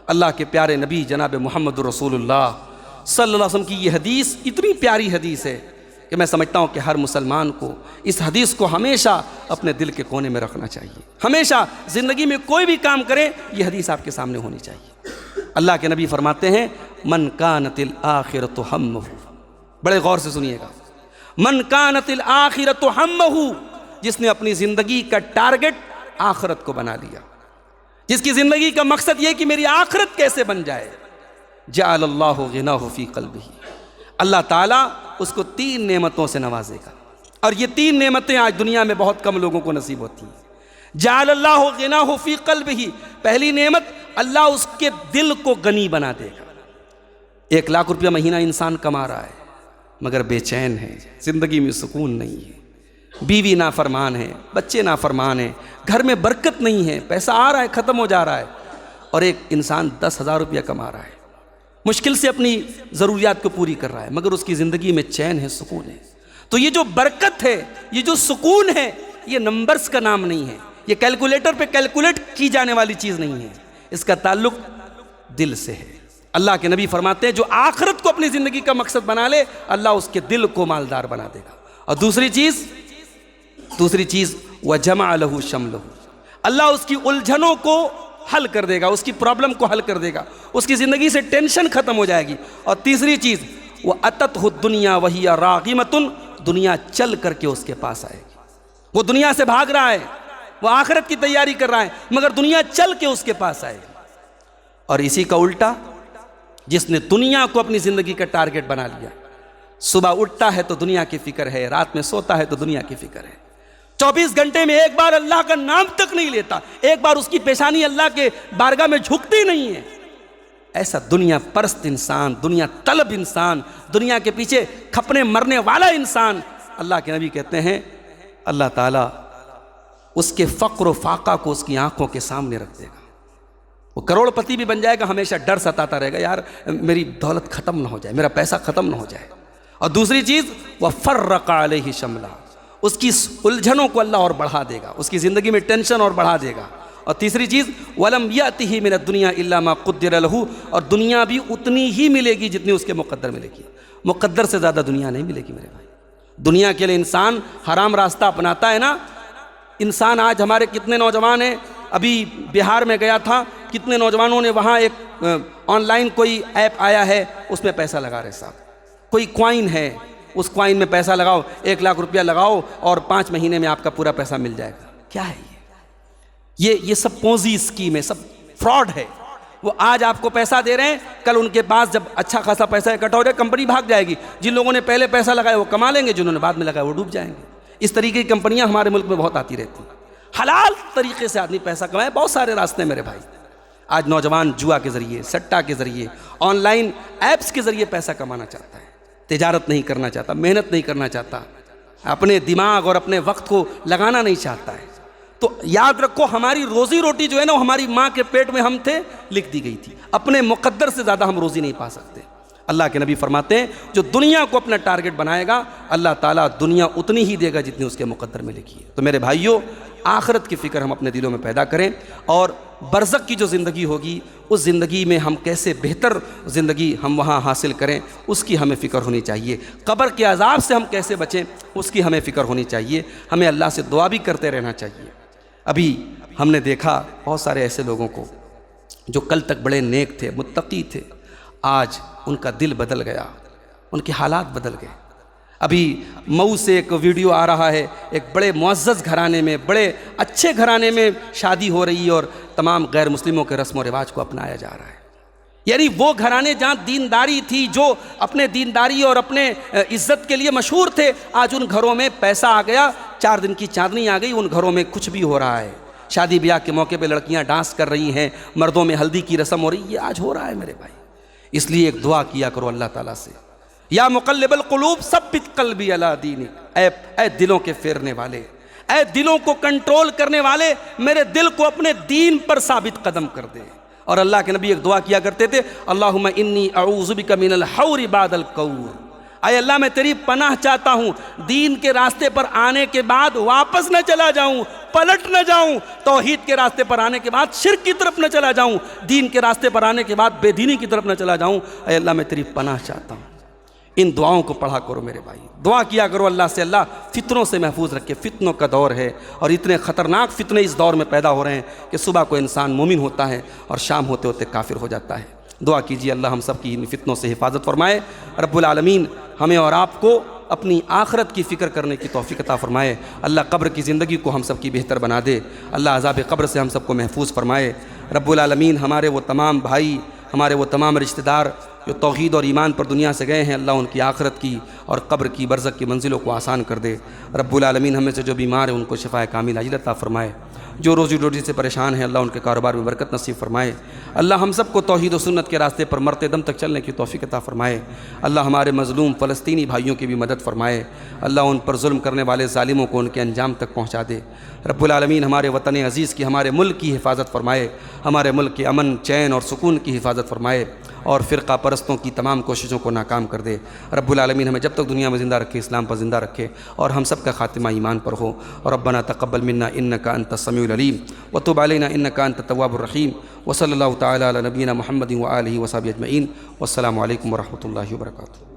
اللہ کے پیارے نبی جناب محمد رسول اللہ صلی اللہ علیہ وسلم کی یہ حدیث اتنی پیاری حدیث ہے کہ میں سمجھتا ہوں کہ ہر مسلمان کو اس حدیث کو ہمیشہ اپنے دل کے کونے میں رکھنا چاہیے. ہمیشہ زندگی میں کوئی بھی کام کریں یہ حدیث آپ کے سامنے ہونی چاہیے. اللہ کے نبی فرماتے ہیں من کانت الآخرۃ ہمہ، بڑے غور سے سنیے گا، من کانت الآخرۃ ہمہ، جس نے اپنی زندگی کا ٹارگٹ آخرت کو بنا لیا، جس کی زندگی کا مقصد یہ کہ میری آخرت کیسے بن جائے، جعل اللہ غناہ فی قلبہ، اللہ تعالیٰ اس کو 3 نعمتوں سے نوازے گا. اور یہ 3 نعمتیں آج دنیا میں بہت کم لوگوں کو نصیب ہوتی ہیں. جعل اللہ غناہ فی قلبہ، پہلی نعمت اللہ اس کے دل کو غنی بنا دے گا. 1 لاکھ روپیہ مہینہ انسان کما رہا ہے مگر بے چین ہے، زندگی میں سکون نہیں ہے، بیوی نافرمان ہے، بچے نافرمان ہیں، گھر میں برکت نہیں ہے، پیسہ آ رہا ہے ختم ہو جا رہا ہے. اور ایک انسان 10,000 روپیہ کما رہا ہے، مشکل سے اپنی ضروریات کو پوری کر رہا ہے مگر اس کی زندگی میں چین ہے، سکون ہے. تو یہ جو برکت ہے، یہ جو سکون ہے، یہ نمبرز کا نام نہیں ہے، یہ کیلکولیٹر پہ کیلکولیٹ کی جانے والی چیز نہیں ہے، اس کا تعلق دل سے ہے. اللہ کے نبی فرماتے ہیں جو آخرت کو اپنی زندگی کا مقصد بنا لے اللہ اس کے دل کو مالدار بنا دے گا. اور دوسری چیز وَجَمَعَ لَهُ شَمْلَهُ، اللہ اس کی الجھنوں کو حل کر دے گا، اس کی پرابلم کو حل کر دے گا، اس کی زندگی سے ٹینشن ختم ہو جائے گی. اور تیسری چیز وَأَتَتْهُ الدُّنْيَا وَهِيَ رَاغِمَةٌ، دنیا چل کر کے اس کے پاس آئے گی. وہ دنیا سے بھاگ رہا ہے، وہ آخرت کی تیاری کر رہا ہے مگر دنیا چل کے اس کے پاس آئے گی. اور اسی کا الٹا، جس نے دنیا کو اپنی زندگی کا ٹارگٹ بنا لیا، صبح اٹھتا ہے تو دنیا کی فکر ہے، رات میں سوتا ہے تو دنیا کی فکر ہے، 24 گھنٹے میں ایک بار اللہ کا نام تک نہیں لیتا، ایک بار اس کی پیشانی اللہ کے بارگاہ میں جھکتی نہیں ہے. ایسا دنیا پرست انسان، دنیا طلب انسان، دنیا کے پیچھے کھپنے مرنے والا انسان، اللہ کے نبی کہتے ہیں اللہ تعالیٰ اس کے فقر و فاقہ کو اس کی آنکھوں کے سامنے رکھ دے گا. وہ کروڑ پتی بھی بن جائے گا، ہمیشہ ڈر ستاتا رہے گا یار میری دولت ختم نہ ہو جائے، میرا پیسہ ختم نہ ہو جائے. اور دوسری چیز وَفَرَّقَ عَلَيْهِ شَمْلًا، اس کی الجھنوں کو اللہ اور بڑھا دے گا، اس کی زندگی میں ٹینشن اور بڑھا دے گا. اور تیسری چیز وَلَمْ يَأْتِهِ مِنَ الدُّنْيَا إِلَّا مَا قُدِّرَ لَهُ، اور دنیا بھی اتنی ہی ملے گی جتنی اس کے مقدر ملے گی، مقدر سے زیادہ دنیا نہیں ملے گی میرے بھائی. دنیا کے لیے انسان حرام راستہ اپناتا ہے نا. انسان آج ہمارے کتنے نوجوان ہیں، ابھی بہار میں گیا تھا، کتنے نوجوانوں نے وہاں ایک آن لائن کوئی ایپ آیا ہے اس میں پیسہ لگا رہے صاحب، کوئی کوائن ہے اس کوائن میں پیسہ لگاؤ، 1 لاکھ روپیہ لگاؤ اور 5 مہینے میں آپ کا پورا پیسہ مل جائے گا. کیا ہے یہ سب پونزی اسکیم ہے، سب فراڈ ہے. وہ آج آپ کو پیسہ دے رہے ہیں، کل ان کے پاس جب اچھا خاصا پیسہ اکٹھا ہو جائے کمپنی بھاگ جائے گی. جن لوگوں نے پہلے پیسہ لگایا وہ کما لیں گے، جنہوں نے بعد میں لگایا وہ ڈوب جائیں گے. اس طریقے کی کمپنیاں ہمارے ملک میں بہت آتی رہتی ہیں. حلال طریقے سے آدمی پیسہ کمائے، بہت سارے راستے میرے بھائی. آج نوجوان جوا کے ذریعے، سٹا کے ذریعے، آن لائن ایپس کے ذریعے پیسہ کمانا چاہتا ہے، تجارت نہیں کرنا چاہتا، محنت نہیں کرنا چاہتا، اپنے دماغ اور اپنے وقت کو لگانا نہیں چاہتا ہے. تو یاد رکھو ہماری روزی روٹی جو ہے نا وہ ہماری ماں کے پیٹ میں ہم تھے لکھ دی گئی تھی، اپنے مقدر سے زیادہ ہم روزی نہیں پا سکتے. اللہ کے نبی فرماتے ہیں جو دنیا کو اپنا ٹارگٹ بنائے گا اللہ تعالیٰ دنیا اتنی ہی دے گا جتنی اس کے مقدر میں لکھی ہے. تو میرے بھائیوں آخرت کی فکر ہم اپنے دلوں میں پیدا کریں، اور برزخ کی جو زندگی ہوگی اس زندگی میں ہم کیسے بہتر زندگی ہم وہاں حاصل کریں اس کی ہمیں فکر ہونی چاہیے. قبر کے عذاب سے ہم کیسے بچیں اس کی ہمیں فکر ہونی چاہیے. ہمیں اللہ سے دعا بھی کرتے رہنا چاہیے. ابھی ہم نے دیکھا بہت سارے ایسے لوگوں کو جو کل تک بڑے نیک تھے، متقی تھے، آج ان کا دل بدل گیا، ان کے حالات بدل گئے. ابھی مئو سے ایک ویڈیو آ رہا ہے، ایک بڑے معزز گھرانے میں، بڑے اچھے گھرانے میں شادی ہو رہی ہے اور تمام غیر مسلموں کے رسم و رواج کو اپنایا جا رہا ہے. یعنی وہ گھرانے جہاں دینداری تھی، جو اپنے دینداری اور اپنے عزت کے لیے مشہور تھے، آج ان گھروں میں پیسہ آ گیا، 4 دن کی چاندنی آ گئی، ان گھروں میں کچھ بھی ہو رہا ہے. شادی بیاہ کے موقع پہ لڑکیاں ڈانس کر رہی ہیں، مردوں میں ہلدی کی رسم ہو رہی ہے، یہ آج ہو رہا ہے میرے بھائی. اس لیے ایک دعا کیا کرو اللہ تعالیٰ سے، یا مقلب القلوب ثبت قلبی علی دینک، اے دلوں کے پھیرنے والے، اے دلوں کو کنٹرول کرنے والے، میرے دل کو اپنے دین پر ثابت قدم کر دے. اور اللہ کے نبی ایک دعا کیا کرتے تھے، اللہم انی اعوذ بک من الحور بعد القور، اے اللہ میں تیری پناہ چاہتا ہوں دین کے راستے پر آنے کے بعد واپس نہ چلا جاؤں، پلٹ نہ جاؤں، توحید کے راستے پر آنے کے بعد شرک کی طرف نہ چلا جاؤں، دین کے راستے پر آنے کے بعد بے دینی کی طرف نہ چلا جاؤں۔ اے اللہ میں تیری پناہ چاہتا ہوں۔ ان دعاؤں کو پڑھا کرو میرے بھائی، دعا کیا کرو اللہ سے، اللہ فتنوں سے محفوظ رکھے۔ فتنوں کا دور ہے اور اتنے خطرناک فتنے اس دور میں پیدا ہو رہے ہیں کہ صبح کو انسان مومن ہوتا ہے اور شام ہوتے ہوتے کافر ہو جاتا ہے۔ دعا کیجیے اللہ ہم سب کی ان فتنوں سے حفاظت فرمائے، رب العالمین ہمیں اور آپ کو اپنی آخرت کی فکر کرنے کی توفیق عطا فرمائے، اللہ قبر کی زندگی کو ہم سب کی بہتر بنا دے، اللہ عذاب قبر سے ہم سب کو محفوظ فرمائے، رب العالمین ہمارے وہ تمام بھائی، ہمارے وہ تمام رشتہ دار جو توحید اور ایمان پر دنیا سے گئے ہیں، اللہ ان کی آخرت کی اور قبر کی برزخ کی منزلوں کو آسان کر دے، رب العالمین ہم میں سے جو بیمار ہیں ان کو شفائے کامل عاجل عطا فرمائے، جو روزی روٹی سے پریشان ہیں اللہ ان کے کاروبار میں برکت نصیب فرمائے، اللہ ہم سب کو توحید و سنت کے راستے پر مرتے دم تک چلنے کی توفیق عطا فرمائے، اللہ ہمارے مظلوم فلسطینی بھائیوں کی بھی مدد فرمائے، اللہ ان پر ظلم کرنے والے ظالموں کو ان کے انجام تک پہنچا دے، رب العالمین ہمارے وطن عزیز کی، ہمارے ملک کی حفاظت فرمائے، ہمارے ملک کے امن چین اور سکون کی حفاظت فرمائے اور فرقہ پرستوں کی تمام کوششوں کو ناکام کر دے، رب العالمین ہمیں جب تک دنیا میں زندہ رکھے اسلام پر زندہ رکھے اور ہم سب کا خاتمہ ایمان پر ہو، اور ربنا تقبل منا انک انت السمیع العلیم وتب علینا انک انت التواب الرحیم، وصلی اللہ تعالی علی نبینا محمد وآلہ وصحبہ اجمعین، والسلام علیکم ورحمۃ اللہ وبرکاتہ۔